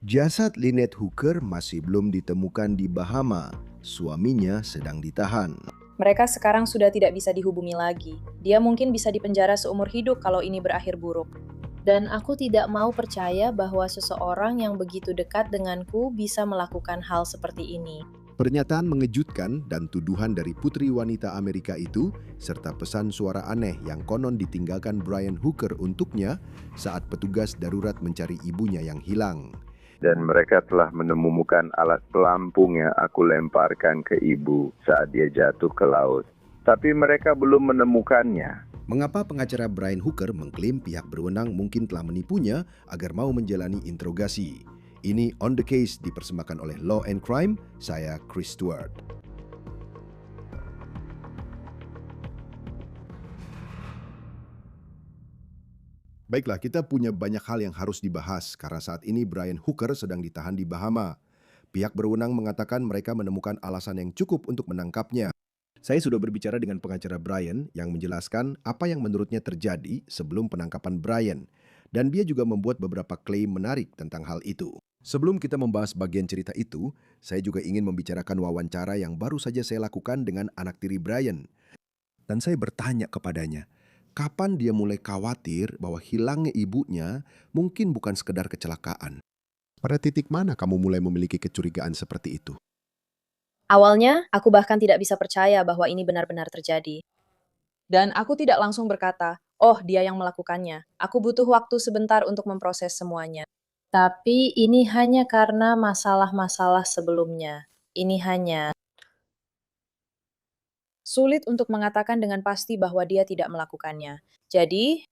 Jasad Lynette Hooker masih belum ditemukan di Bahama. Suaminya sedang ditahan. Mereka sekarang sudah tidak bisa dihubungi lagi. Dia mungkin bisa dipenjara seumur hidup kalau ini berakhir buruk. Dan aku tidak mau percaya bahwa seseorang yang begitu dekat denganku bisa melakukan hal seperti ini. Pernyataan mengejutkan dan tuduhan dari putri wanita Amerika itu, serta pesan suara aneh yang konon ditinggalkan Brian Hooker untuknya saat petugas darurat mencari ibunya yang hilang. Dan mereka telah menemukan alat pelampung yang aku lemparkan ke ibu saat dia jatuh ke laut. Tapi mereka belum menemukannya. Mengapa pengacara Brian Hooker mengklaim pihak berwenang mungkin telah menipunya agar mau menjalani interogasi? Ini On The Case dipersembahkan oleh Law and Crime, saya Chris Stewart. Baiklah, kita punya banyak hal yang harus dibahas karena saat ini Brian Hooker sedang ditahan di Bahama. Pihak berwenang mengatakan mereka menemukan alasan yang cukup untuk menangkapnya. Saya sudah berbicara dengan pengacara Brian yang menjelaskan apa yang menurutnya terjadi sebelum penangkapan Brian. Dan dia juga membuat beberapa klaim menarik tentang hal itu. Sebelum kita membahas bagian cerita itu, saya juga ingin membicarakan wawancara yang baru saja saya lakukan dengan anak tiri Brian. Dan saya bertanya kepadanya, kapan dia mulai khawatir bahwa hilangnya ibunya mungkin bukan sekedar kecelakaan? Pada titik mana kamu mulai memiliki kecurigaan seperti itu? Awalnya, aku bahkan tidak bisa percaya bahwa ini benar-benar terjadi. Dan aku tidak langsung berkata, oh dia yang melakukannya. Aku butuh waktu sebentar untuk memproses semuanya. Tapi ini hanya karena masalah-masalah sebelumnya. Ini hanya sulit untuk mengatakan dengan pasti bahwa dia tidak melakukannya. Jadi,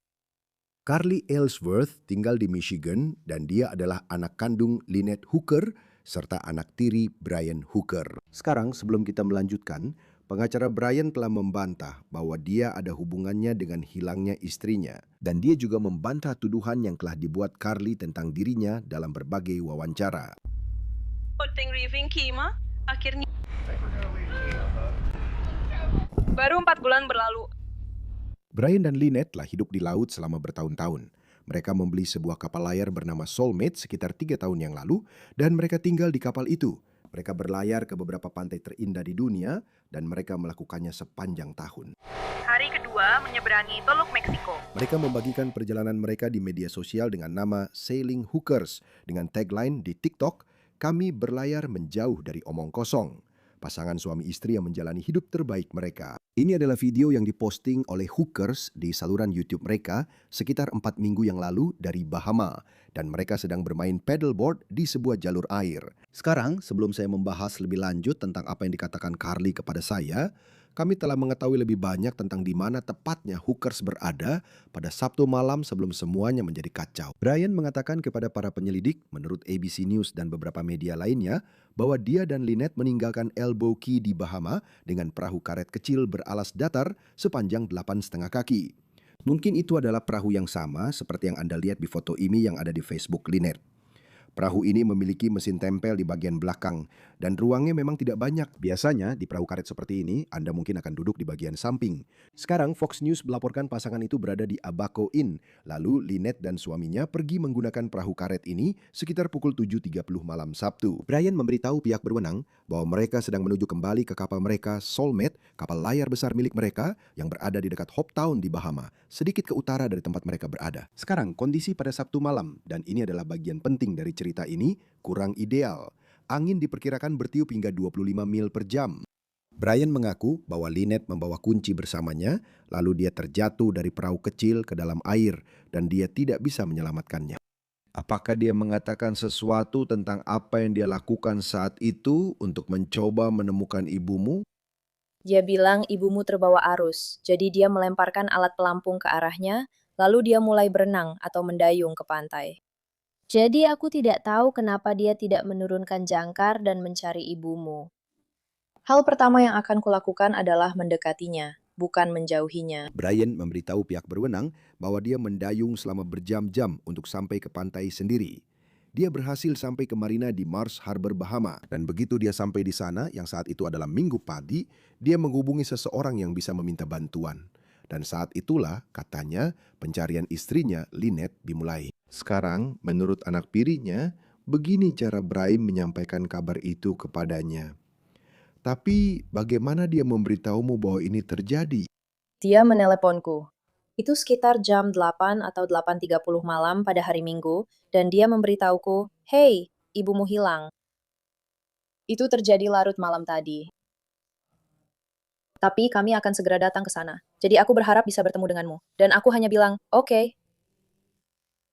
Carly Ellsworth tinggal di Michigan dan dia adalah anak kandung Lynette Hooker serta anak tiri Brian Hooker. Sekarang sebelum kita melanjutkan, pengacara Brian telah membantah bahwa dia ada hubungannya dengan hilangnya istrinya. Dan dia juga membantah tuduhan yang telah dibuat Carly tentang dirinya dalam berbagai wawancara. Akhirnya baru 4 bulan berlalu. Brian dan Lynette telah hidup di laut selama bertahun-tahun. Mereka membeli sebuah kapal layar bernama Soulmate sekitar 3 tahun yang lalu dan mereka tinggal di kapal itu. Mereka berlayar ke beberapa pantai terindah di dunia dan mereka melakukannya sepanjang tahun. Hari kedua menyeberangi Teluk Meksiko. Mereka membagikan perjalanan mereka di media sosial dengan nama Sailing Hookers dengan tagline di TikTok, "Kami berlayar menjauh dari omong kosong." Pasangan suami istri yang menjalani hidup terbaik mereka. Ini adalah video yang diposting oleh Hookers di saluran YouTube mereka sekitar 4 minggu yang lalu dari Bahama. Dan mereka sedang bermain paddleboard di sebuah jalur air. Sekarang, sebelum saya membahas lebih lanjut tentang apa yang dikatakan Carly kepada saya, kami telah mengetahui lebih banyak tentang di mana tepatnya Hookers berada pada Sabtu malam sebelum semuanya menjadi kacau. Brian mengatakan kepada para penyelidik, menurut ABC News dan beberapa media lainnya, bahwa dia dan Lynette meninggalkan Elbow Key di Bahama dengan perahu karet kecil beralas datar sepanjang 8,5 kaki. Mungkin itu adalah perahu yang sama seperti yang Anda lihat di foto ini yang ada di Facebook Lynette. Perahu ini memiliki mesin tempel di bagian belakang dan ruangnya memang tidak banyak. Biasanya di perahu karet seperti ini, Anda mungkin akan duduk di bagian samping. Sekarang Fox News melaporkan pasangan itu berada di Abaco Inn. Lalu Lynette dan suaminya pergi menggunakan perahu karet ini sekitar pukul 7.30 malam Sabtu. Brian memberitahu pihak berwenang bahwa mereka sedang menuju kembali ke kapal mereka Soulmate, kapal layar besar milik mereka yang berada di dekat Hope Town di Bahama, sedikit ke utara dari tempat mereka berada. Sekarang kondisi pada Sabtu malam, dan ini adalah bagian penting dari cerita ini, kurang ideal. Angin diperkirakan bertiup hingga 25 mil per jam. Brian mengaku bahwa Lynette membawa kunci bersamanya, lalu dia terjatuh dari perahu kecil ke dalam air dan dia tidak bisa menyelamatkannya. Apakah dia mengatakan sesuatu tentang apa yang dia lakukan saat itu untuk mencoba menemukan ibumu? dia bilang ibumu terbawa arus, jadi dia melemparkan alat pelampung ke arahnya, lalu dia mulai berenang atau mendayung ke pantai. Jadi aku tidak tahu kenapa dia tidak menurunkan jangkar dan mencari ibumu. Hal pertama yang akan kulakukan adalah mendekatinya, bukan menjauhinya. Brian memberitahu pihak berwenang bahwa dia mendayung selama berjam-jam untuk sampai ke pantai sendiri. Dia berhasil sampai ke marina di Mars Harbor, Bahama. Dan begitu dia sampai di sana, yang saat itu adalah Minggu pagi, dia menghubungi seseorang yang bisa meminta bantuan. Dan saat itulah, katanya, pencarian istrinya, Lynette, dimulai. Sekarang, menurut anak tirinya, Begini cara Brahim menyampaikan kabar itu kepadanya. Tapi bagaimana dia memberitahumu bahwa ini terjadi? Dia meneleponku. Itu sekitar jam 8 atau 8.30 malam pada hari Minggu, dan dia memberitahuku, "Hei, ibumu hilang." Itu terjadi larut malam tadi. Tapi kami akan segera datang ke sana. Jadi aku berharap bisa bertemu denganmu. Dan aku hanya bilang, "Oke."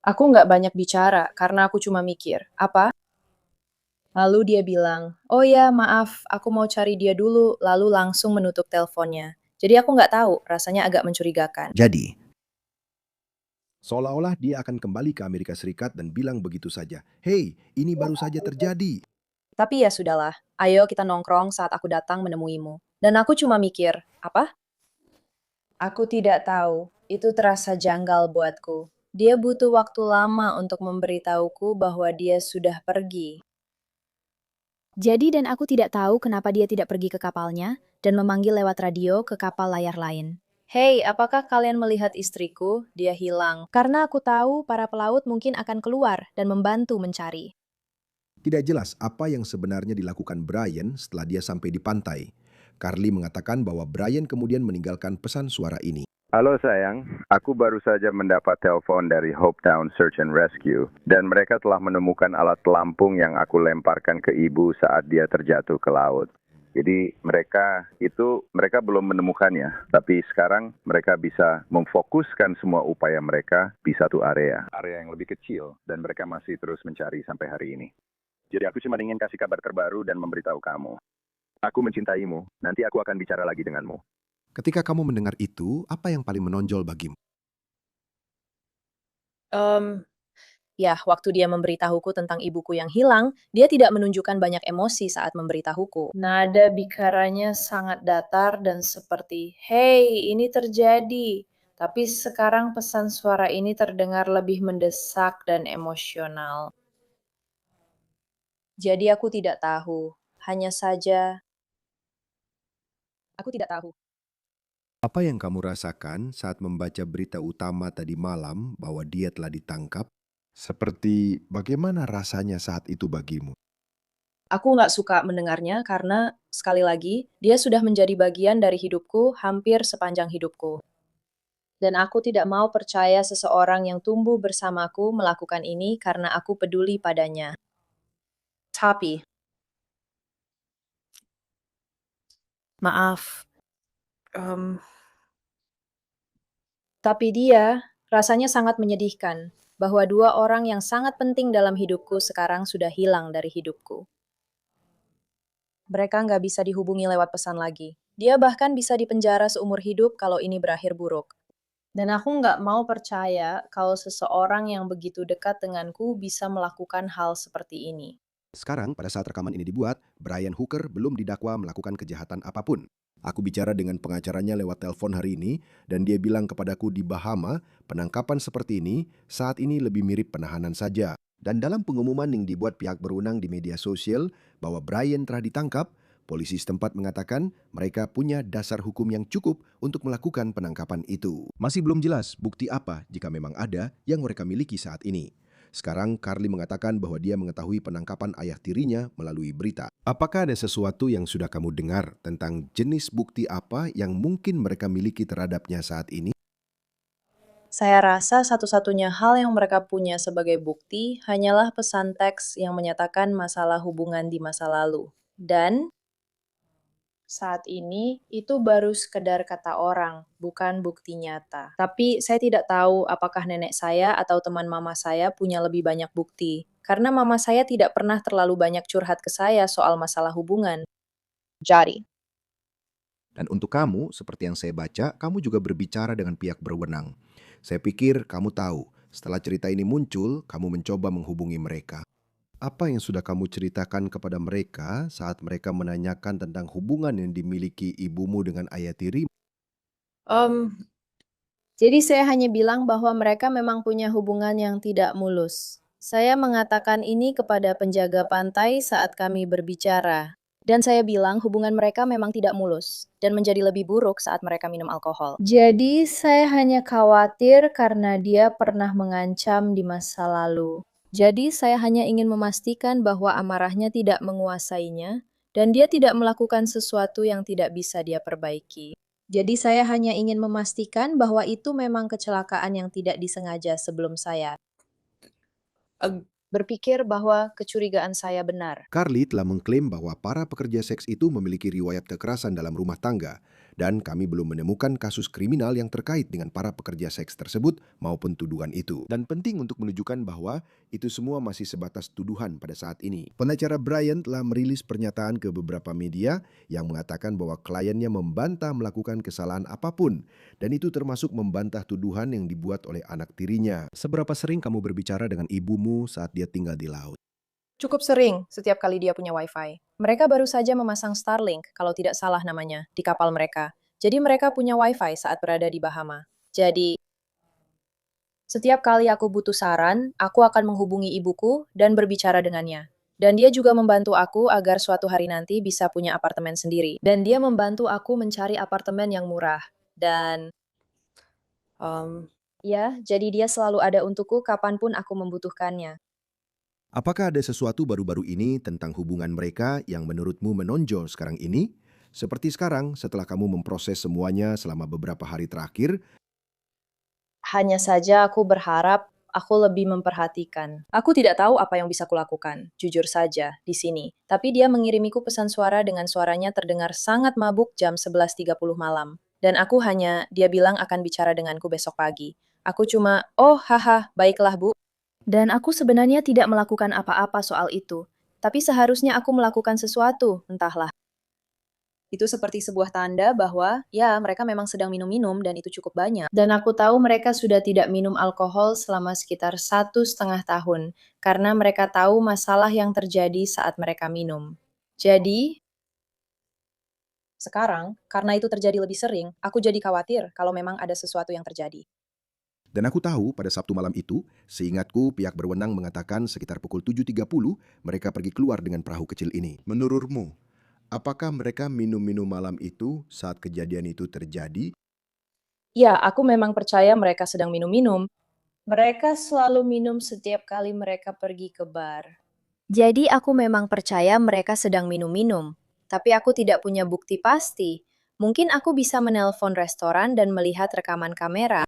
Aku nggak banyak bicara, karena aku cuma mikir, apa? Lalu dia bilang, "Oh ya, maaf, aku mau cari dia dulu," lalu langsung menutup teleponnya. Jadi aku nggak tahu, rasanya agak mencurigakan. Jadi, seolah-olah dia akan kembali ke Amerika Serikat dan bilang begitu saja, "Hei, ini baru saja terjadi." Tapi ya sudahlah, ayo kita nongkrong saat aku datang menemuimu. Dan aku cuma mikir, apa? Aku tidak tahu, itu terasa janggal buatku. Dia butuh waktu lama untuk memberitahuku bahwa dia sudah pergi. Jadi dan aku tidak tahu kenapa dia tidak pergi ke kapalnya dan memanggil lewat radio ke kapal layar lain. Hei, apakah kalian melihat istriku? Dia hilang. Karena aku tahu para pelaut mungkin akan keluar dan membantu mencari. Tidak jelas apa yang sebenarnya dilakukan Brian setelah dia sampai di pantai. Carly mengatakan bahwa Brian kemudian meninggalkan pesan suara ini. Halo sayang, aku baru saja mendapat telepon dari Hopetown Search and Rescue dan mereka telah menemukan alat pelampung yang aku lemparkan ke ibu saat dia terjatuh ke laut. Jadi mereka belum menemukannya, tapi sekarang mereka bisa memfokuskan semua upaya mereka di satu area yang lebih kecil dan mereka masih terus mencari sampai hari ini. Jadi aku cuma ingin kasih kabar terbaru dan memberitahu kamu. Aku mencintaimu, nanti aku akan bicara lagi denganmu. Ketika kamu mendengar itu, apa yang paling menonjol bagimu? Ya, waktu dia memberitahuku tentang ibuku yang hilang, dia tidak menunjukkan banyak emosi saat memberitahuku. Nada bicaranya sangat datar dan seperti, "Hei, ini terjadi." Tapi sekarang pesan suara ini terdengar lebih mendesak dan emosional. Jadi aku tidak tahu. Hanya saja, aku tidak tahu. Apa yang kamu rasakan saat membaca berita utama tadi malam bahwa dia telah ditangkap? Seperti bagaimana rasanya saat itu bagimu? Aku nggak suka mendengarnya karena, sekali lagi, dia sudah menjadi bagian dari hidupku hampir sepanjang hidupku. Dan aku tidak mau percaya seseorang yang tumbuh bersamaku melakukan ini karena aku peduli padanya. Tapi, maaf. em, tapi dia rasanya sangat menyedihkan bahwa dua orang yang sangat penting dalam hidupku sekarang sudah hilang dari hidupku. Mereka nggak bisa dihubungi lewat pesan lagi. Dia bahkan bisa dipenjara seumur hidup kalau ini berakhir buruk. Dan aku nggak mau percaya kalau seseorang yang begitu dekat denganku bisa melakukan hal seperti ini. Sekarang, pada saat rekaman ini dibuat, Brian Hooker belum didakwa melakukan kejahatan apapun. Aku bicara dengan pengacaranya lewat telepon hari ini, dan dia bilang kepadaku di Bahama, penangkapan seperti ini saat ini lebih mirip penahanan saja. Dan dalam pengumuman yang dibuat pihak berwenang di media sosial bahwa Brian telah ditangkap, polisi setempat mengatakan mereka punya dasar hukum yang cukup untuk melakukan penangkapan itu. Masih belum jelas bukti apa jika memang ada yang mereka miliki saat ini. Sekarang Carly mengatakan bahwa dia mengetahui penangkapan ayah tirinya melalui berita. Apakah ada sesuatu yang sudah kamu dengar tentang jenis bukti apa yang mungkin mereka miliki terhadapnya saat ini? Saya rasa satu-satunya hal yang mereka punya sebagai bukti hanyalah pesan teks yang menyatakan masalah hubungan di masa lalu. Dan saat ini, itu baru sekedar kata orang, bukan bukti nyata. Tapi saya tidak tahu apakah nenek saya atau teman mama saya punya lebih banyak bukti. Karena mama saya tidak pernah terlalu banyak curhat ke saya soal masalah hubungan. Jadi, Dan untuk kamu, seperti yang saya baca, kamu juga berbicara dengan pihak berwenang. Saya pikir kamu tahu, setelah cerita ini muncul, kamu mencoba menghubungi mereka. Apa yang sudah kamu ceritakan kepada mereka saat mereka menanyakan tentang hubungan yang dimiliki ibumu dengan ayah tiri? jadi saya hanya bilang bahwa mereka memang punya hubungan yang tidak mulus. Saya mengatakan ini kepada penjaga pantai saat kami berbicara. Dan saya bilang hubungan mereka memang tidak mulus dan menjadi lebih buruk saat mereka minum alkohol. Jadi saya hanya khawatir karena dia pernah mengancam di masa lalu. Jadi saya hanya ingin memastikan bahwa amarahnya tidak menguasainya dan dia tidak melakukan sesuatu yang tidak bisa dia perbaiki. Jadi saya hanya ingin memastikan bahwa itu memang kecelakaan yang tidak disengaja sebelum saya berpikir bahwa kecurigaan saya benar. Carly telah mengklaim bahwa para pekerja seks itu memiliki riwayat kekerasan dalam rumah tangga, dan kami belum menemukan kasus kriminal yang terkait dengan para pekerja seks tersebut maupun tuduhan itu. Dan penting untuk menunjukkan bahwa itu semua masih sebatas tuduhan pada saat ini. Pengacara Brian telah merilis pernyataan ke beberapa media yang mengatakan bahwa kliennya membantah melakukan kesalahan apapun, dan itu termasuk membantah tuduhan yang dibuat oleh anak tirinya. Seberapa sering kamu berbicara dengan ibumu saat dia tinggal di laut? Cukup sering, setiap kali dia punya wifi. Mereka baru saja memasang Starlink, kalau tidak salah namanya, di kapal mereka. Jadi mereka punya wifi saat berada di Bahama. Jadi, setiap kali aku butuh saran, aku akan menghubungi ibuku dan berbicara dengannya. Dan dia juga membantu aku agar suatu hari nanti bisa punya apartemen sendiri. Dan dia membantu aku mencari apartemen yang murah. Dan, ya, jadi dia selalu ada untukku kapanpun aku membutuhkannya. Apakah ada sesuatu baru-baru ini tentang hubungan mereka yang menurutmu menonjol sekarang ini? Seperti sekarang, setelah kamu memproses semuanya selama beberapa hari terakhir, Hanya saja aku berharap aku lebih memperhatikan. Aku tidak tahu apa yang bisa kulakukan, jujur saja, di sini. Tapi dia mengirimiku pesan suara dengan suaranya terdengar sangat mabuk jam 11.30 malam. Dan aku dia bilang akan bicara denganku besok pagi. Aku cuma, oh haha, baiklah bu. Dan aku sebenarnya tidak melakukan apa-apa soal itu. Tapi seharusnya aku melakukan sesuatu, entahlah. Itu seperti sebuah tanda bahwa, ya, mereka memang sedang minum-minum dan itu cukup banyak. Dan aku tahu mereka sudah tidak minum alkohol selama sekitar 1,5 tahun, karena mereka tahu masalah yang terjadi saat mereka minum. Jadi, sekarang, karena itu terjadi lebih sering, aku jadi khawatir kalau memang ada sesuatu yang terjadi. dan aku tahu pada Sabtu malam itu, seingatku pihak berwenang mengatakan sekitar pukul 7.30 mereka pergi keluar dengan perahu kecil ini. Menurutmu, apakah mereka minum-minum malam itu saat kejadian itu terjadi? Ya, aku memang percaya mereka sedang minum-minum. Mereka selalu minum setiap kali mereka pergi ke bar. Jadi aku memang percaya mereka sedang minum-minum. Tapi aku tidak punya bukti pasti. Mungkin aku bisa menelpon restoran dan melihat rekaman kamera.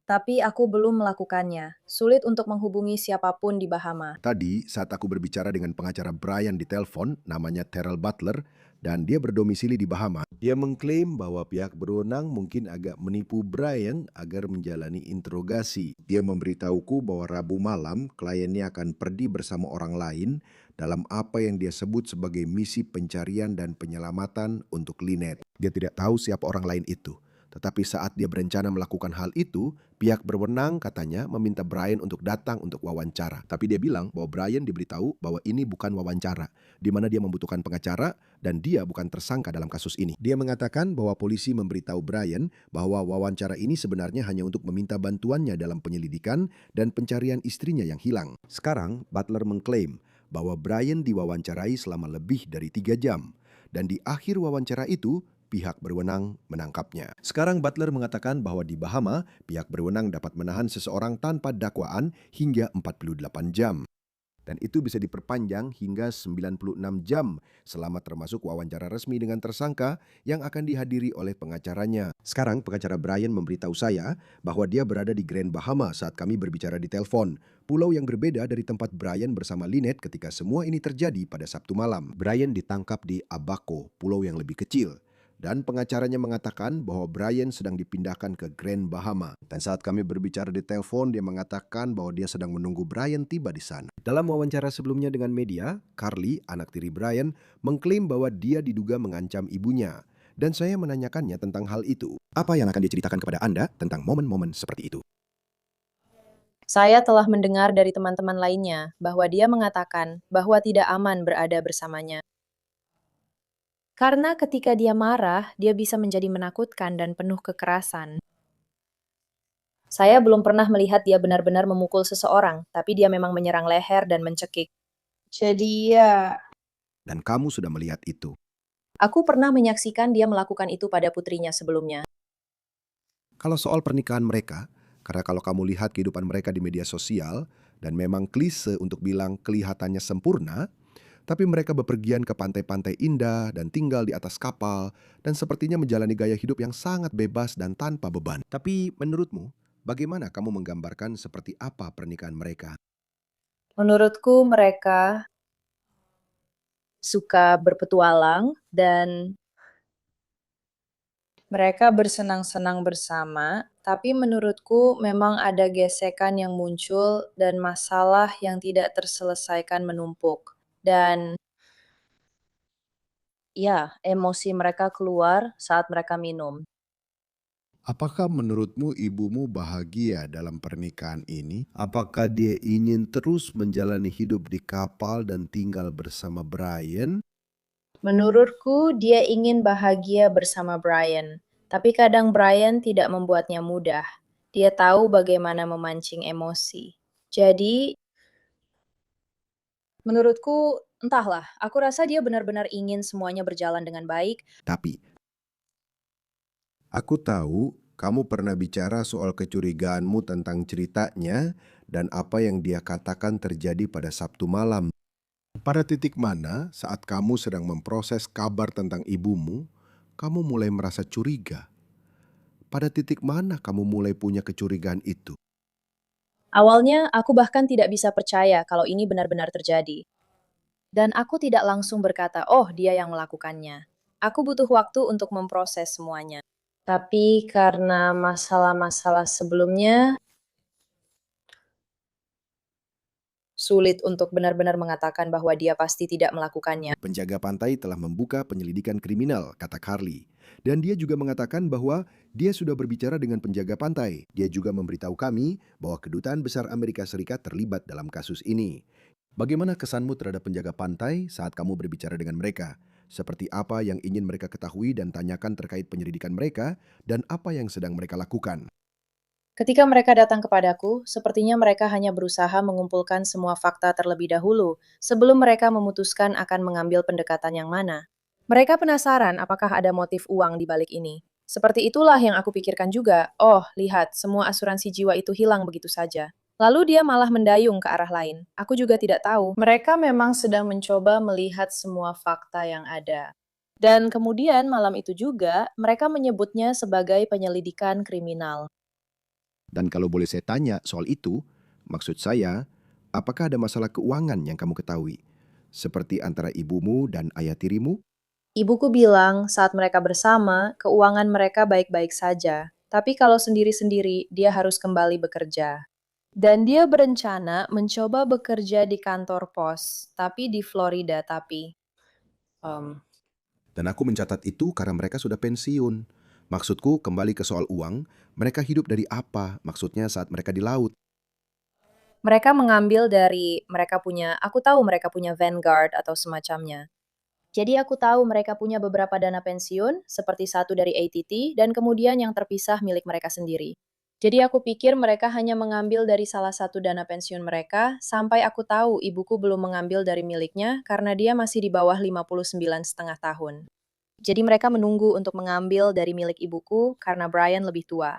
Tapi aku belum melakukannya. Sulit untuk menghubungi siapapun di Bahama. Tadi saat aku berbicara dengan pengacara Brian di telepon, namanya Terrell Butler, dan dia berdomisili di Bahama. Dia mengklaim bahwa pihak berwenang mungkin agak menipu Brian agar menjalani interogasi. Dia memberitahuku bahwa Rabu malam kliennya akan pergi bersama orang lain dalam apa yang dia sebut sebagai misi pencarian dan penyelamatan untuk Lynette. Dia tidak tahu siapa orang lain itu. Tetapi saat dia berencana melakukan hal itu, pihak berwenang katanya meminta Brian untuk datang untuk wawancara. Tapi dia bilang bahwa Brian diberitahu bahwa ini bukan wawancara, di mana dia membutuhkan pengacara dan dia bukan tersangka dalam kasus ini. Dia mengatakan bahwa polisi memberitahu Brian bahwa wawancara ini sebenarnya hanya untuk meminta bantuannya dalam penyelidikan dan pencarian istrinya yang hilang. Sekarang, Butler mengklaim bahwa Brian diwawancarai selama lebih dari 3 jam. Dan di akhir wawancara itu, pihak berwenang menangkapnya. Sekarang Butler mengatakan bahwa di Bahama, pihak berwenang dapat menahan seseorang tanpa dakwaan hingga 48 jam. Dan itu bisa diperpanjang hingga 96 jam selama termasuk wawancara resmi dengan tersangka yang akan dihadiri oleh pengacaranya. Sekarang pengacara Brian memberitahu saya bahwa dia berada di Grand Bahama saat kami berbicara di telepon. Pulau yang berbeda dari tempat Brian bersama Lynette ketika semua ini terjadi pada Sabtu malam. Brian ditangkap di Abaco, pulau yang lebih kecil. Dan pengacaranya mengatakan bahwa Brian sedang dipindahkan ke Grand Bahama. Dan saat kami berbicara di telepon, dia mengatakan bahwa dia sedang menunggu Brian tiba di sana. Dalam wawancara sebelumnya dengan media, Carly, anak tiri Brian, mengklaim bahwa dia diduga mengancam ibunya. Dan saya menanyakannya tentang hal itu. Apa yang akan diceritakan kepada Anda tentang momen-momen seperti itu? Saya telah mendengar dari teman-teman lainnya bahwa dia mengatakan bahwa tidak aman berada bersamanya. Karena ketika dia marah, dia bisa menjadi menakutkan dan penuh kekerasan. Saya belum pernah melihat dia benar-benar memukul seseorang, tapi dia memang menyerang leher dan mencekik. Jadi ya, Dan kamu sudah melihat itu. aku pernah menyaksikan dia melakukan itu pada putrinya sebelumnya. Kalau soal pernikahan mereka, karena kalau kamu lihat kehidupan mereka di media sosial, Dan memang klise untuk bilang kelihatannya sempurna, tapi mereka bepergian ke pantai-pantai indah dan tinggal di atas kapal dan sepertinya menjalani gaya hidup yang sangat bebas dan tanpa beban. Tapi menurutmu, bagaimana kamu menggambarkan seperti apa pernikahan mereka? Menurutku mereka suka berpetualang dan mereka bersenang-senang bersama, tapi menurutku memang ada gesekan yang muncul dan masalah yang tidak terselesaikan menumpuk. Dan ya, emosi mereka keluar saat mereka minum. Apakah menurutmu ibumu bahagia dalam pernikahan ini? Apakah dia ingin terus menjalani hidup di kapal dan tinggal bersama Brian? Menurutku, dia ingin bahagia bersama Brian, tapi kadang Brian tidak membuatnya mudah. Dia tahu bagaimana memancing emosi. Jadi, menurutku, entahlah, aku rasa dia benar-benar ingin semuanya berjalan dengan baik. Tapi, aku tahu kamu pernah bicara soal kecurigaanmu tentang ceritanya dan apa yang dia katakan terjadi pada Sabtu malam. Pada titik mana saat kamu sedang memproses kabar tentang ibumu, kamu mulai merasa curiga? Pada titik mana kamu mulai punya kecurigaan itu? Awalnya, aku bahkan tidak bisa percaya kalau ini benar-benar terjadi. Dan aku tidak langsung berkata, oh dia yang melakukannya. Aku butuh waktu untuk memproses semuanya. Tapi karena masalah-masalah sebelumnya, sulit untuk benar-benar mengatakan bahwa dia pasti tidak melakukannya. Penjaga pantai telah membuka penyelidikan kriminal, kata Carly. Dan dia juga mengatakan bahwa dia sudah berbicara dengan penjaga pantai. Dia juga memberitahu kami bahwa Kedutaan Besar Amerika Serikat terlibat dalam kasus ini. Bagaimana kesanmu terhadap penjaga pantai saat kamu berbicara dengan mereka? Seperti apa yang ingin mereka ketahui dan tanyakan terkait penyelidikan mereka dan apa yang sedang mereka lakukan? Ketika mereka datang kepadaku, sepertinya mereka hanya berusaha mengumpulkan semua fakta terlebih dahulu sebelum mereka memutuskan akan mengambil pendekatan yang mana. Mereka penasaran apakah ada motif uang di balik ini. Seperti itulah yang aku pikirkan juga. Oh, lihat, semua asuransi jiwa itu hilang begitu saja. Lalu dia malah mendayung ke arah lain. Aku juga tidak tahu. Mereka memang sedang mencoba melihat semua fakta yang ada. Dan kemudian malam itu juga, mereka menyebutnya sebagai penyelidikan kriminal. Dan kalau boleh saya tanya soal itu, maksud saya, apakah ada masalah keuangan yang kamu ketahui? Seperti antara ibumu dan ayah tirimu? Ibuku bilang saat mereka bersama, keuangan mereka baik-baik saja. Tapi kalau sendiri-sendiri, dia harus kembali bekerja. Dan dia berencana mencoba bekerja di kantor pos, tapi di Florida Em, Dan aku mencatat itu karena mereka sudah pensiun. Maksudku, kembali ke soal uang, mereka hidup dari apa? Maksudnya saat mereka di laut. mereka mengambil dari, aku tahu mereka punya Vanguard atau semacamnya. Jadi aku tahu mereka punya beberapa dana pensiun, seperti satu dari ATT, dan kemudian yang terpisah milik mereka sendiri. Jadi aku pikir mereka hanya mengambil dari salah satu dana pensiun mereka, sampai aku tahu ibuku belum mengambil dari miliknya karena dia masih di bawah 59,5 tahun. Jadi mereka menunggu untuk mengambil dari milik ibuku karena Brian lebih tua.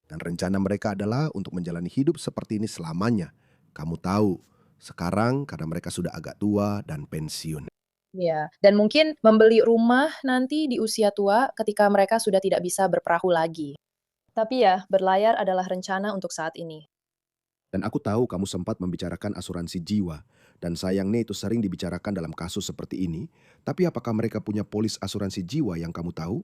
Dan rencana mereka adalah untuk menjalani hidup seperti ini selamanya. Kamu tahu, sekarang karena mereka sudah agak tua dan pensiun. Ya, dan mungkin membeli rumah nanti di usia tua ketika mereka sudah tidak bisa berperahu lagi. Tapi ya, berlayar adalah rencana untuk saat ini. Dan aku tahu kamu sempat membicarakan asuransi jiwa. Dan sayangnya itu sering dibicarakan dalam kasus seperti ini. Tapi apakah mereka punya polis asuransi jiwa yang kamu tahu?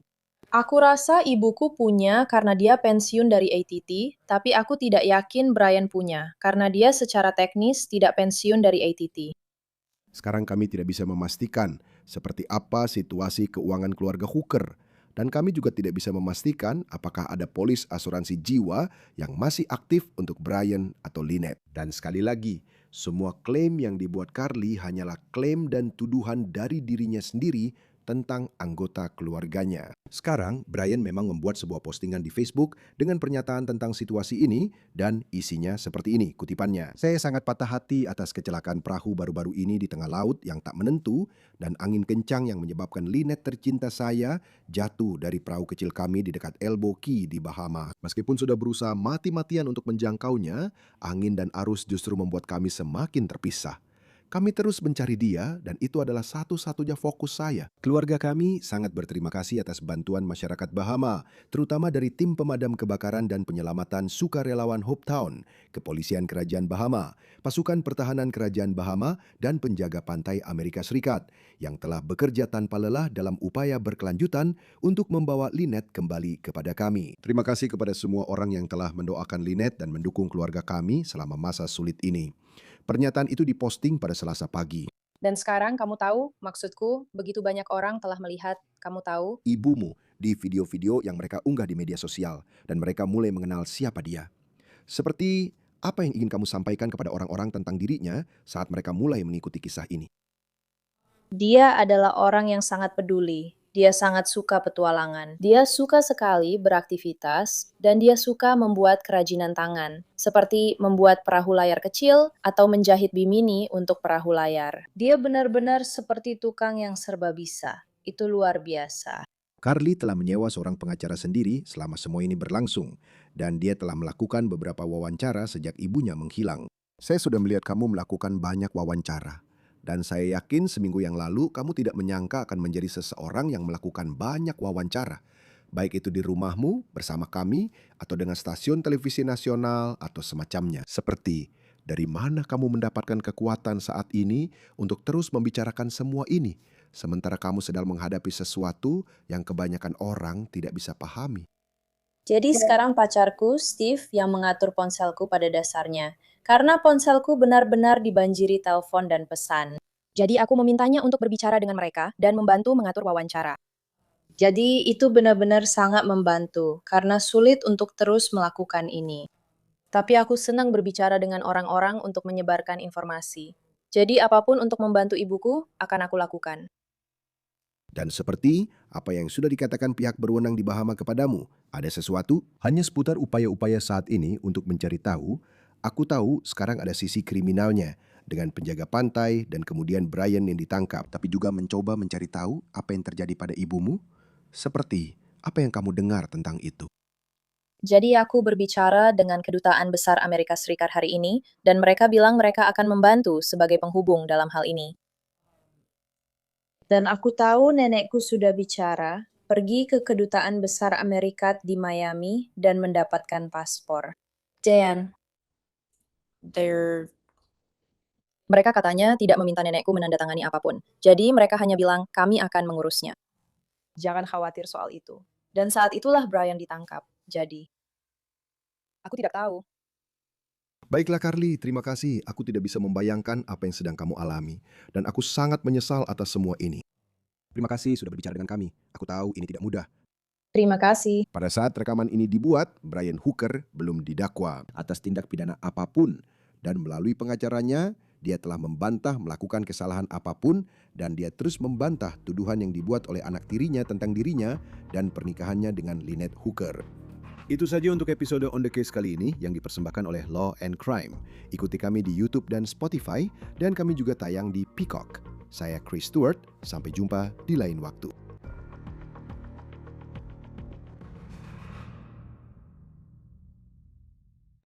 Aku rasa ibuku punya karena dia pensiun dari ATT, tapi aku tidak yakin Brian punya, karena dia secara teknis tidak pensiun dari ATT. Sekarang kami tidak bisa memastikan seperti apa situasi keuangan keluarga Hooker. Dan kami juga tidak bisa memastikan apakah ada polis asuransi jiwa yang masih aktif untuk Brian atau Lynette. Dan sekali lagi, semua klaim yang dibuat Carly hanyalah klaim dan tuduhan dari dirinya sendiri tentang anggota keluarganya. Sekarang, Brian memang membuat sebuah postingan di Facebook dengan pernyataan tentang situasi ini dan isinya seperti ini kutipannya. Saya sangat patah hati atas kecelakaan perahu baru-baru ini di tengah laut yang tak menentu dan angin kencang yang menyebabkan Lynette tercinta saya jatuh dari perahu kecil kami di dekat Elbow Key di Bahama. Meskipun sudah berusaha mati-matian untuk menjangkaunya, angin dan arus justru membuat kami semakin terpisah. Kami terus mencari dia dan itu adalah satu-satunya fokus saya. Keluarga kami sangat berterima kasih atas bantuan masyarakat Bahama, terutama dari tim pemadam kebakaran dan penyelamatan sukarelawan Hopetown, Kepolisian Kerajaan Bahama, Pasukan Pertahanan Kerajaan Bahama, dan penjaga pantai Amerika Serikat yang telah bekerja tanpa lelah dalam upaya berkelanjutan untuk membawa Lynette kembali kepada kami. Terima kasih kepada semua orang yang telah mendoakan Lynette dan mendukung keluarga kami selama masa sulit ini. Pernyataan itu diposting pada Selasa pagi. Dan sekarang kamu tahu, maksudku, begitu banyak orang telah melihat, kamu tahu, Ibumu di video-video yang mereka unggah di media sosial dan mereka mulai mengenal siapa dia. Seperti apa yang ingin kamu sampaikan kepada orang-orang tentang dirinya saat mereka mulai mengikuti kisah ini? dia adalah orang yang sangat peduli. Dia sangat suka petualangan. Dia suka sekali beraktivitas dan dia suka membuat kerajinan tangan, seperti membuat perahu layar kecil atau menjahit bimini untuk perahu layar. Dia benar-benar seperti tukang yang serba bisa. Itu luar biasa. Carly telah menyewa seorang pengacara sendiri selama semua ini berlangsung dan dia telah melakukan beberapa wawancara sejak ibunya menghilang. Saya sudah melihat kamu melakukan banyak wawancara. Dan saya yakin seminggu yang lalu kamu tidak menyangka akan menjadi seseorang yang melakukan banyak wawancara. Baik itu di rumahmu bersama kami atau dengan stasiun televisi nasional atau semacamnya. Seperti, dari mana kamu mendapatkan kekuatan saat ini untuk terus membicarakan semua ini, sementara kamu sedang menghadapi sesuatu yang kebanyakan orang tidak bisa pahami. Jadi sekarang pacarku, Steve, yang mengatur ponselku pada dasarnya. Karena ponselku benar-benar dibanjiri telepon dan pesan. Jadi aku memintanya untuk berbicara dengan mereka dan membantu mengatur wawancara. Jadi itu benar-benar sangat membantu, karena sulit untuk terus melakukan ini. Tapi aku senang berbicara dengan orang-orang untuk menyebarkan informasi. Jadi apapun untuk membantu ibuku, akan aku lakukan. Dan seperti apa yang sudah dikatakan pihak berwenang di Bahama kepadamu, ada sesuatu hanya seputar upaya-upaya saat ini untuk mencari tahu. Aku tahu sekarang ada sisi kriminalnya dengan penjaga pantai dan kemudian Brian yang ditangkap, tapi juga mencoba mencari tahu apa yang terjadi pada ibumu. Seperti apa yang kamu dengar tentang itu? Jadi aku berbicara dengan Kedutaan Besar Amerika Serikat hari ini, dan mereka bilang mereka akan membantu sebagai penghubung dalam hal ini. Dan aku tahu nenekku sudah bicara, pergi ke Kedutaan Besar Amerika di Miami dan mendapatkan paspor. Dan mereka katanya tidak meminta nenekku menandatangani apapun. Jadi mereka hanya bilang, kami akan mengurusnya. Jangan khawatir soal itu. Dan saat itulah Brian ditangkap. Jadi, aku tidak tahu. Baiklah Carly, terima kasih. Aku tidak bisa membayangkan apa yang sedang kamu alami. Dan aku sangat menyesal atas semua ini. Terima kasih sudah berbicara dengan kami. Aku tahu ini tidak mudah. Terima kasih. Pada saat rekaman ini dibuat, Brian Hooker belum didakwa atas tindak pidana apapun. Dan melalui pengacaranya, dia telah membantah melakukan kesalahan apapun dan dia terus membantah tuduhan yang dibuat oleh anak tirinya tentang dirinya dan pernikahannya dengan Lynette Hooker. Itu saja untuk episode On The Case kali ini yang dipersembahkan oleh Law and Crime. Ikuti kami di YouTube dan Spotify dan kami juga tayang di Peacock. Saya Chris Stewart, sampai jumpa di lain waktu.